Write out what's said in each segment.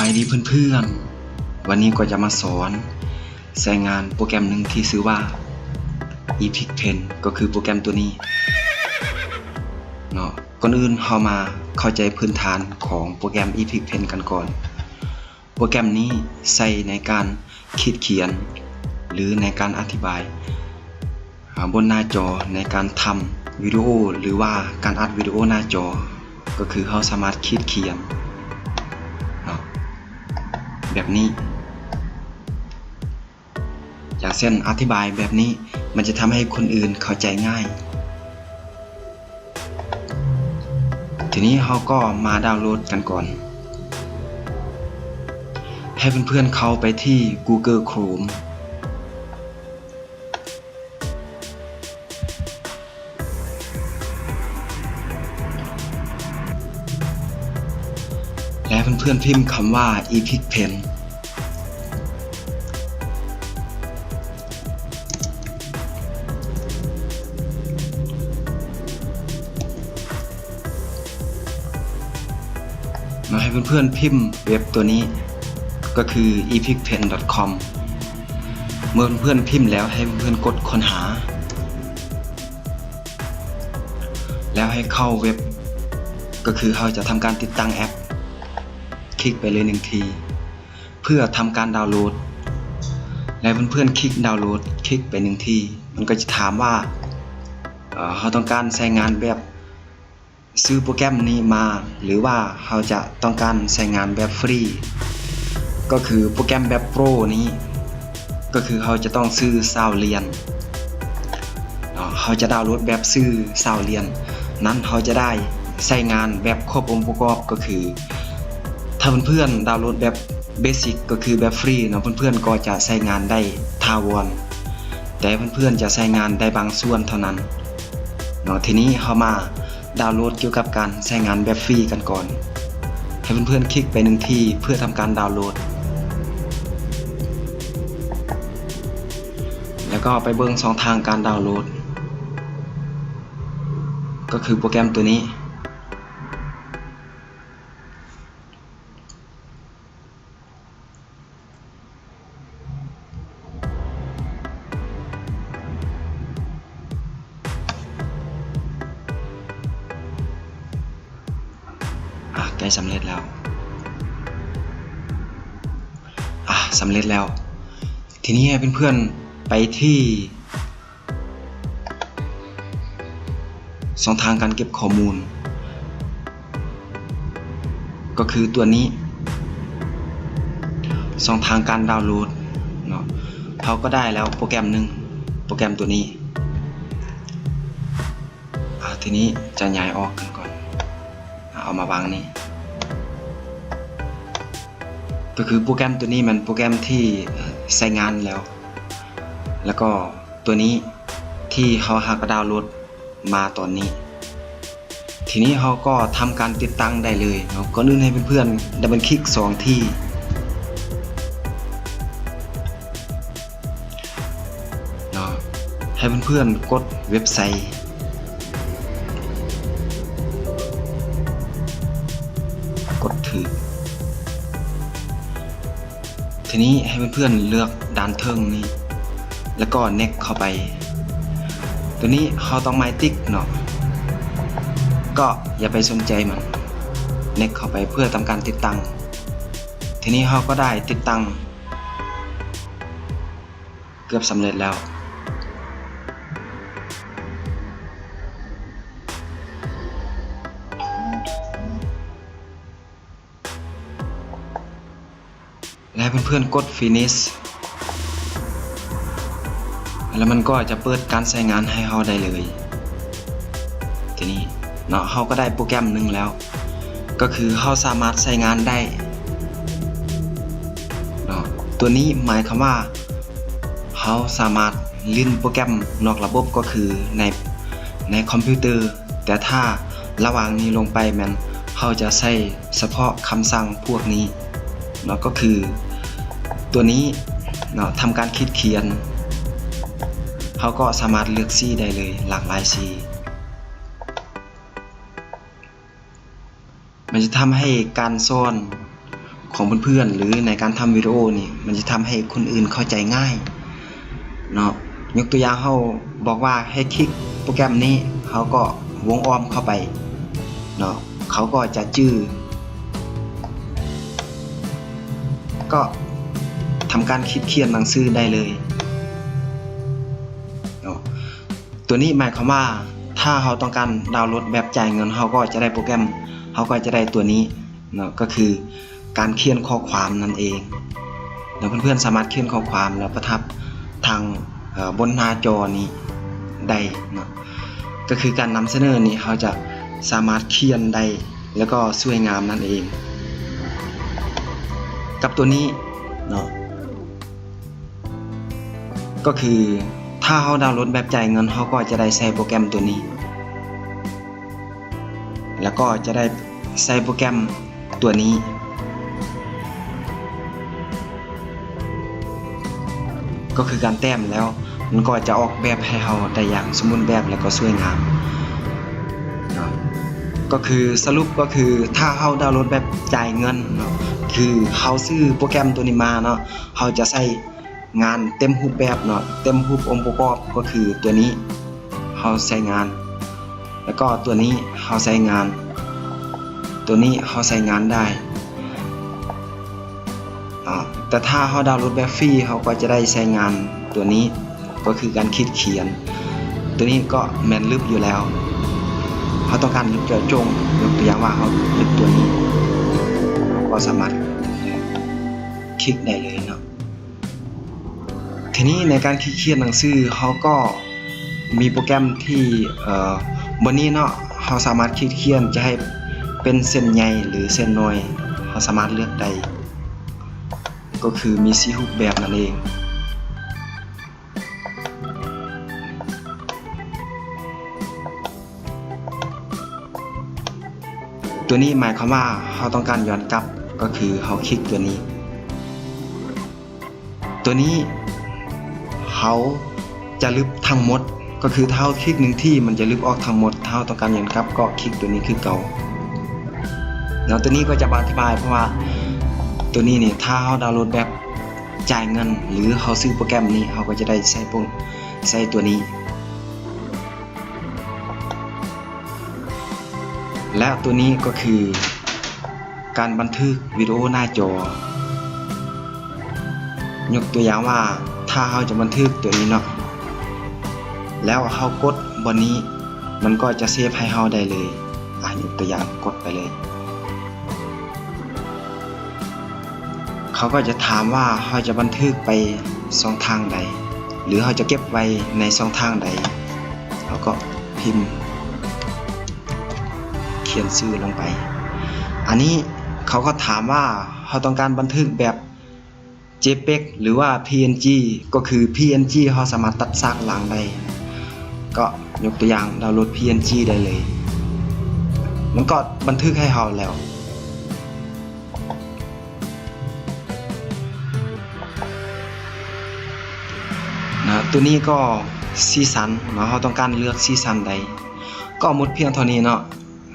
ายดีเพื่อนๆวันนี้ก็จะมาสอนใช้งานโปรแกรมหนึ่งที่ชื่อว่า Epic Pen ก็คือโปรแกรมตัวนี้เนาะก่อนอื่นเรามาเข้าใจพื้นฐานของโปรแกรม Epic Pen กันก่อนโปรแกรมนี้ใช้ในการคิดเขียนหรือในการอธิบายบนหน้าจอในการทำวิดีโอหรือว่าการอัดวิดีโอหน้าจอก็คือเราสามารถคิดเขียนแบบนี้อย่างเช่นอธิบายแบบนี้มันจะทำให้คนอื่นเข้าใจง่ายทีนี้เราก็มาดาวน์โหลดกันก่อนให้เพื่อนๆเข้าไปที่ Google Chrome และเพื่อนๆพิมพ์คำว่า Epic Pen มาให้เพื่อนๆพิมพ์เว็บตัวนี้ก็คือ epicpen.com เมื่อเพื่อนๆพิมพ์แล้วให้เพื่อนๆกดค้นหาแล้วให้เข้าเว็บก็คือเราจะทำการติดตั้งแอปคลิกไปเลย1 ทีเพื่อทำการดาวน์โหลดและเพื่อนๆคลิกดาวน์โหลดคลิกไป1 ทีมันก็จะถามว่าเราต้องการใช้งานแบบซื้อโปรแกรมนี้มาหรือว่าเราจะต้องการใช้งานแบบฟรีก็คือโปรแกรมแบบโปรนี้ก็คือเราจะต้องซื้อ20 เหรียญเราจะดาวน์โหลดแบบซื้อ20 เหรียญนั้นเราจะได้ใช้งานแบบครบองค์ประกอบก็คือถ้าเพื่อนๆดาวน์โหลดแบบเบสิกก็คือแบบฟรีเนาะเพื่อนๆก็จะใช้งานได้ถาวรแต่เพื่อนๆจะใช้งานได้บางส่วนเท่านั้นเนาะทีนี้เรามาดาวน์โหลดเกี่ยวกับการใช้งานแบบฟรีกันก่อนให้เพื่อนๆคลิกไป1 ทีเพื่อทำการดาวน์โหลดแล้วก็ไปเบิ่ง2 ทางการดาวน์โหลดก็คือโปรแกรมตัวนี้ใกล้สำเร็จแล้วสำเร็จแล้วทีนี้ให้เพื่อนๆไปที่2 ทางการเก็บข้อมูลก็คือตัวนี้2 ทางการดาวน์โหลดเนาะเขาก็ได้แล้วโปรแกรมหนึ่งโปรแกรมตัวนี้ทีนี้จะย้ายออกกันก่อนเอามาวางนี่ก็คือโปรแกรมตัวนี้มันโปรแกรมที่ใช้งานแล้วก็ตัวนี้ที่เขาหากดาวน์โหลดมาตอนนี้ทีนี้เขาก็ทำการติดตั้งได้เลยเนาะก่อนอื่นให้เพื่อนๆดับเบิลคลิก2 ที่เนาะให้เพื่อนๆกดเว็บไซต์กดถือทีนี้ให้เพื่อนๆเลือกด้านเทิงนี้แล้วก็ next เข้าไปตัวนี้เขาต้องไม่ติ๊กเนาะก็อย่าไปสนใจมัน next เข้าไปเพื่อทำการติดตั้งทีนี้เขาก็ได้ติดตั้งเกือบสำเร็จแล้วและเพื่อนๆกด finish แล้วมันก็จะเปิดการใช้งานให้เราได้เลยทีนี้เนาะเราก็ได้โปรแกรมหนึ่งแล้วก็คือเราสามารถใช้งานได้เนาะตัวนี้หมายความว่าเราสามารถลื่นโปรแกรมนอกระบบก็คือในคอมพิวเตอร์แต่ถ้าระหว่างนี้ลงไปมันเราจะใช้เฉพาะคำสั่งพวกนี้เนาะก็คือตัวนี้เนาะทำการคิดเขียนเขาก็สามารถเลือกสีได้เลยหลากหลายสีมันจะทำให้การซ่อน ของเพื่อนๆหรือในการทำวิดีโอนี่มันจะทำให้คนอื่นเข้าใจง่ายเนาะยกตัวอย่างเขาบอกว่าให้คลิกโปรแกรมนี้เขาก็วงอ้อมเข้าไปเนาะเขาก็จะจื้อก็ทำการคิดเขียนหนังสือได้เลยเนาะตัวนี้หมายความว่าถ้าเขาต้องการดาวน์โหลดแบบจ่ายเงินเขาก็จะได้โปรแกรมเขาก็จะได้ตัวนี้เนาะก็คือการเขียนข้อความนั่นเองแล้วเพื่อนๆสามารถเขียนข้อความแล้วประทับทางบนหน้าจอนี้ได้เนาะก็คือการนำเสนอนี้เขาจะสามารถเขียนได้แล้วก็สวยงามนั่นเองกับตัวนี้เนาะก็คือถ้าเขาดาวน์โหลดแบบจ่ายเงินเขาก็จะได้ใช้โปรแกรมตัวนี้แล้วก็จะได้ใช้โปรแกรมตัวนี้ก็คือการแต้มแล้วมันก็จะออกแบบให้เราได้อย่างสมบูรณ์แบบแล้วก็สวยงามเนาะก็คือสรุปก็คือถ้าเราดาวน์โหลดแบบจ่ายเงินเนาะคือเราซื้อโปรแกรมตัวนี้มาเนาะเราจะใช้งานเต็มรูปแบบเนาะเต็มรูปองค์ประกอบก็คือตัวนี้เราใช้งานแล้วก็ตัวนี้เราใช้งานตัวนี้เราใช้งานได้แต่ถ้าเขาดาวน์โหลดแบบฟรีเขาก็จะได้ใช้งานตัวนี้ก็คือการคิดเขียนตัวนี้ก็แม่นลึกอยู่แล้วเขาต้องการลึกเจาะจงยกตัวอย่างว่าเขาลึกตัวนี้ก็สามารถคลิกได้เลยเนาะทีนี้ในการคิดเขียนหนังสือเขาก็มีโปรแกรมที่บนนี้เนาะเขาสามารถคิดเขียนจะให้เป็นเส้นใหญ่หรือเส้นน้อยเขาสามารถเลือกได้ก็คือมี4รูปแบบนั่นเองตัวนี้หมายความว่าเขาต้องการย้อนกลับก็คือเขาคลิกตัวนี้เขาจะลึกทั้งหมดก็คือถ้าคลิก1ที่มันจะลึกออกทั้งหมดถ้าต้องการย้อนกลับก็คลิกตัวนี้คือเก่าแล้วตัวนี้ก็จะอธิบายเพราะว่าตัวนี้นี่ถ้าเขาดาวน์โหลดแบบจ่ายเงินหรือเขาซื้อโปรแกรมนี้เขาก็จะได้ใช้ตัวนี้และตัวนี้ก็คือการบันทึกวิดีโอหน้าจอยกตัวอย่างว่าถ้าเขาจะบันทึกตัวนี้เนาะแล้วเขากดบนนี้มันก็จะเซฟให้เขาได้เลยยกตัวอย่างกดไปเลยเขาก็จะถามว่าเขาจะบันทึกไปช่องทางใดหรือเขาจะเก็บไว้ในช่องทางใดเขาก็พิมพ์เขียนชื่อลงไปอันนี้เขาก็ถามว่าเขาต้องการบันทึกแบบ JPEG หรือว่า PNG ก็คือ PNG เขาสามารถตัดซากหลังได้ก็ยกตัวอย่างดาวน์โหลด PNG ได้เลยมันก็บันทึกให้เขาแล้วตัวนี้ก็สีสันเนาะเราต้องการเลือกสีสันใดก็หมดเพียงเท่านี้เนาะ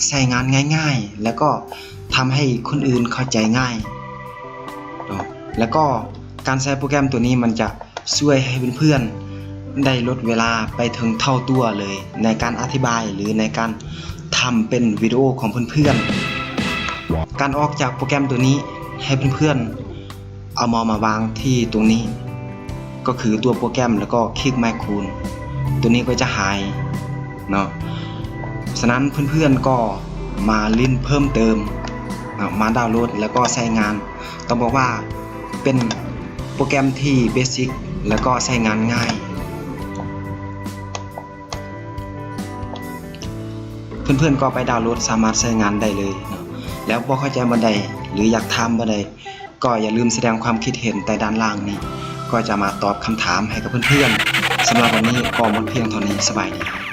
ใช้งานง่ายๆแล้วก็ทำให้คนอื่นเข้าใจง่ายเนาะแล้วก็การใช้โปรแกรมตัวนี้มันจะช่วยให้เพื่อนๆได้ลดเวลาไปถึงเท่าตัวเลยในการอธิบายหรือในการทำเป็นวิดีโอของเพื่อนๆการออกจากโปรแกรมตัวนี้ให้เพื่อนๆเอามาวางที่ตรงนี้ก็คือตัวโปรแกรมแล้วก็คลิกไมค์คูณตัวนี้ก็จะหายเนาะฉะนั้นเพื่อนๆก็มาลิ้นเพิ่มเติมมาดาวน์โหลดแล้วก็ใช้งานต้องบอกว่าเป็นโปรแกรมที่เบสิกแล้วก็ใช้งานง่ายเพื่อนๆก็ไปดาวน์โหลดสามารถใช้งานได้เลยเนาะแล้วบ่เข้าใจบ่ได้หรืออยากถามบ่ได้ก็อย่าลืมแสดงความคิดเห็นใต้ด้านล่างนี้ก็จะมาตอบคำถามให้กับเพื่อนๆสำหรับวันนี้ก็หมดเพียงเท่านี้สบายดี